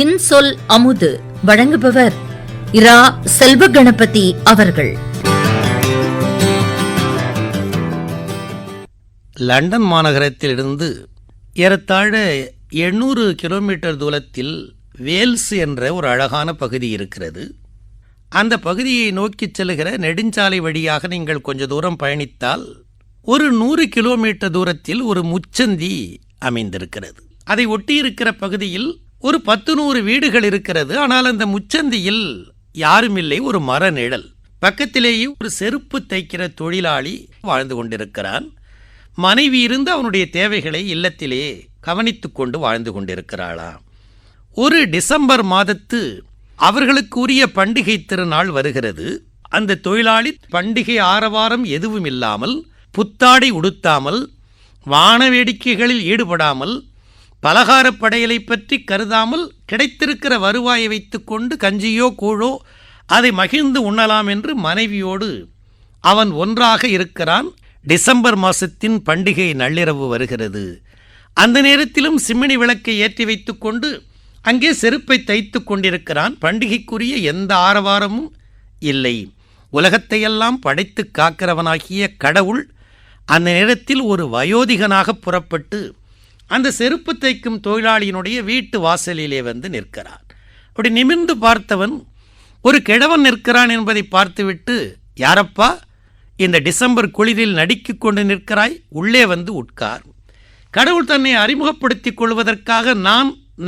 இன்சொல் அமுது வழங்குபவர் இரா செல்வ கணபதி அவர்கள். லண்டன் மாநகரத்திலிருந்து ஏறத்தாழ 800 கிலோமீட்டர் தூரத்தில் வேல்ஸ் என்ற ஒரு அழகான பகுதி இருக்கிறது. அந்த பகுதியை நோக்கி செல்கிற நெடுஞ்சாலை வழியாக நீங்கள் கொஞ்ச தூரம் பயணித்தால் ஒரு 100 கிலோமீட்டர் தூரத்தில் ஒரு முச்சந்தி அமைந்திருக்கிறது. அதை ஒட்டியிருக்கிற பகுதியில் ஒரு 10-100 வீடுகள் இருக்கிறது. ஆனால் அந்த முச்சந்தியில் யாருமில்லை, ஒரு மர நிழல். பக்கத்திலேயே ஒரு செருப்பு தைக்கிற தொழிலாளி வாழ்ந்து கொண்டிருக்கிறான். மனைவி இருந்து அவனுடைய தேவைகளை இல்லத்திலே கவனித்து கொண்டு வாழ்ந்து கொண்டிருக்கிறாளாம். ஒரு டிசம்பர் மாதத்து அவர்களுக்கு உரிய பண்டிகை திருநாள் வருகிறது. அந்த தொழிலாளி பண்டிகை ஆரவாரம் எதுவும் இல்லாமல், புத்தாடை உடுத்தாமல், வான வேடிக்கைகளில் ஈடுபடாமல், பலகார படையலை பற்றி கருதாமல், கிடைத்திருக்கிற வருவாயை வைத்துக்கொண்டு கஞ்சியோ கூழோ அதை மகிழ்ந்து உண்ணலாம் என்று மனைவியோடு அவன் ஒன்றாக இருக்கிறான். டிசம்பர் மாதத்தின் பண்டிகை நள்ளிரவு வருகிறது. அந்த நேரத்திலும் சிம்னி விளக்கை ஏற்றி வைத்துக்கொண்டு அங்கே செருப்பை தைத்து கொண்டிருக்கிறான். பண்டிகைக்குரிய எந்த ஆரவாரமும் இல்லை. உலகத்தையெல்லாம் படைத்து காக்கிறவனாகிய கடவுள் அந்த நேரத்தில் ஒரு வயோதிகனாக புறப்பட்டு அந்த செருப்பு தைக்கும் தொழிலாளியினுடைய வீட்டு வாசலிலே வந்து நிற்கிறான். அப்படி நிமிர்ந்து பார்த்தவன் ஒரு கிழவன் நிற்கிறான் என்பதை பார்த்துவிட்டு, யாரப்பா இந்த டிசம்பர் குளிரில் நடுக்கிக் கொண்டு நிற்கிறாய், உள்ளே வந்து உட்கார். கடவுள் தன்னை அறிமுகப்படுத்திக் கொள்வதற்காக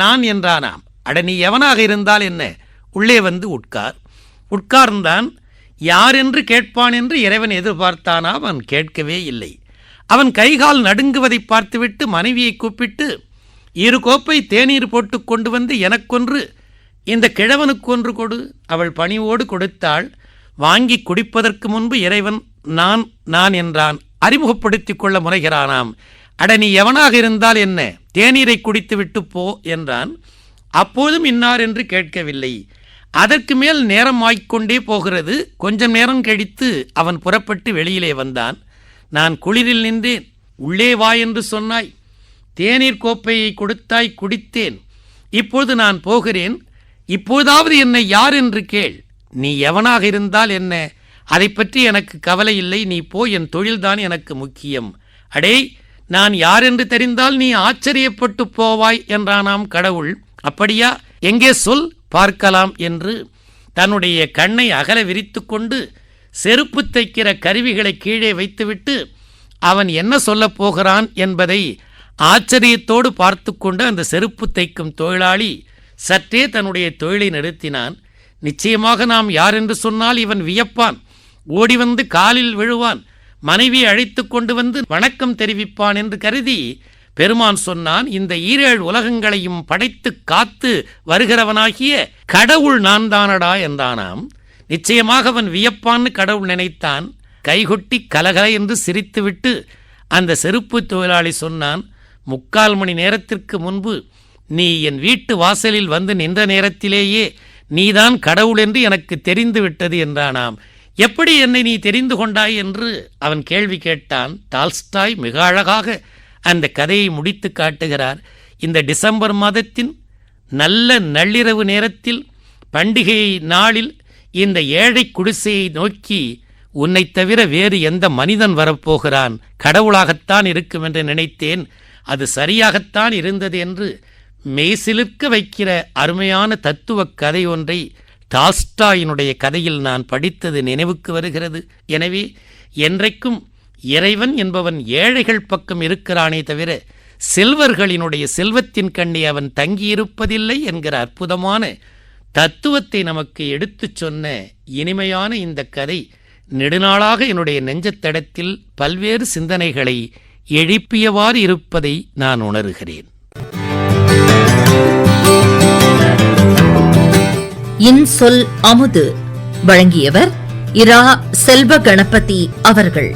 நான் என்றானாம். அட, நீ எவனாக இருந்தால் என்ன, உள்ளே வந்து உட்கார். உட்கார்ந்தான். யார் என்று கேட்பான் என்று இறைவன் எதிர்பார்த்தானா? அவன் கேட்கவே இல்லை. அவன் கைகால் நடுங்குவதை பார்த்துவிட்டு மனைவியை கூப்பிட்டு, 2 கோப்பை தேநீர் போட்டு கொண்டு வந்து எனக்கொன்று, இந்த கிழவனுக்கு ஒன்று கொடு. அவள் பணிவோடு கொடுத்தாள். வாங்கி குடிப்பதற்கு முன்பு இறைவன் நான் என்றான். அறிமுகப்படுத்திக் கொள்ள முறைகிறானாம். அட, நீ எவனாக இருந்தால் என்ன, தேநீரை குடித்து விட்டு போ என்றான். அப்போதும் இன்னார் என்று கேட்கவில்லை. அதற்கு மேல் நேரம் ஆய்க்கொண்டே போகிறது. கொஞ்சம் நேரம் கழித்து அவன் புறப்பட்டு வெளியிலே வந்தான். நான் குளிரில் நின்றேன், உள்ளே வா என்று சொன்னாய், தேநீர் கோப்பையை கொடுத்தாய், குடித்தேன். இப்போது நான் போகிறேன். இப்போதாவது என்னை யார் என்று கேள். நீ எவனாக இருந்தால் என்ன, அதை பற்றி எனக்கு கவலை இல்லை. நீ போ, என் தொழில்தான் எனக்கு முக்கியம். அடே, நான் யார் என்று தெரிந்தால் நீ ஆச்சரியப்பட்டு போவாய் என்றானாம் கடவுள். அப்படியா, எங்கே சொல் பார்க்கலாம் என்று தன்னுடைய கண்ணை அகல விரித்து கொண்டு செருப்பு தைக்கிற கருவிகளை கீழே வைத்துவிட்டு அவன் என்ன சொல்லப் போகிறான் என்பதை ஆச்சரியத்தோடு பார்த்து கொண்டு அந்த செருப்பு தைக்கும் தொழிலாளி சற்றே தன்னுடைய தொழிலை நிறுத்தினான். நிச்சயமாக நாம் யார் என்று சொன்னால் இவன் வியப்பான், ஓடி வந்து காலில் விழுவான், மனைவியை அழைத்து கொண்டு வந்து வணக்கம் தெரிவிப்பான் என்று கருதி பெருமான் சொன்னான், இந்த 7 உலகங்களையும் படைத்து காத்து வருகிறவனாகிய கடவுள் நான் தானடா என்றானாம். நிச்சயமாக அவன் வியப்பான்னு கடவுள் நினைத்தான். கைகொட்டி கலகல என்று சிரித்துவிட்டு அந்த செருப்பு தொழிலாளி சொன்னான், 3/4 மணி நேரத்திற்கு முன்பு நீ என் வீட்டு வாசலில் வந்து நின்ற நேரத்திலேயே நீதான் கடவுள் என்று எனக்கு தெரிந்து விட்டது என்றானாம். எப்படி என்னை நீ தெரிந்து கொண்டாய் என்று அவன் கேள்வி கேட்டான். டால்ஸ்டாய் மிக அழகாக அந்த கதையை முடித்து காட்டுகிறார். இந்த டிசம்பர் மாதத்தின் நல்ல நள்ளிரவு நேரத்தில் பண்டிகை நாளில் இந்த ஏழை குடிசையை நோக்கி உன்னை தவிர வேறு எந்த மனிதன் வரப்போகிறான், கடவுளாகத்தான் இருக்கும் என்று நினைத்தேன். அது சரியாகத்தான் இருந்தது என்று மெய்சிலிர்க்க வைக்கிற அருமையான தத்துவ கதை ஒன்றை டால்ஸ்டாயினுடைய கதையில் நான் படித்தது நினைவுக்கு வருகிறது. எனவே என்றைக்கும் இறைவன் என்பவன் ஏழைகள் பக்கம் இருக்கிறானே தவிர செல்வர்களினுடைய செல்வத்தின் கண்ணே அவன் தங்கியிருப்பதில்லை என்கிற அற்புதமான தத்துவத்தை நமக்கு எடுத்துச் சொன்ன இனிமையான இந்த கதை நெடுநாளாக என்னுடைய நெஞ்சத்தடத்தில் பல்வேறு சிந்தனைகளை எழுப்பியவாறு இருப்பதை நான் உணர்கிறேன். இன்சொல் அமுது வழங்கியவர் இரா செல்வ கணபதி அவர்கள்.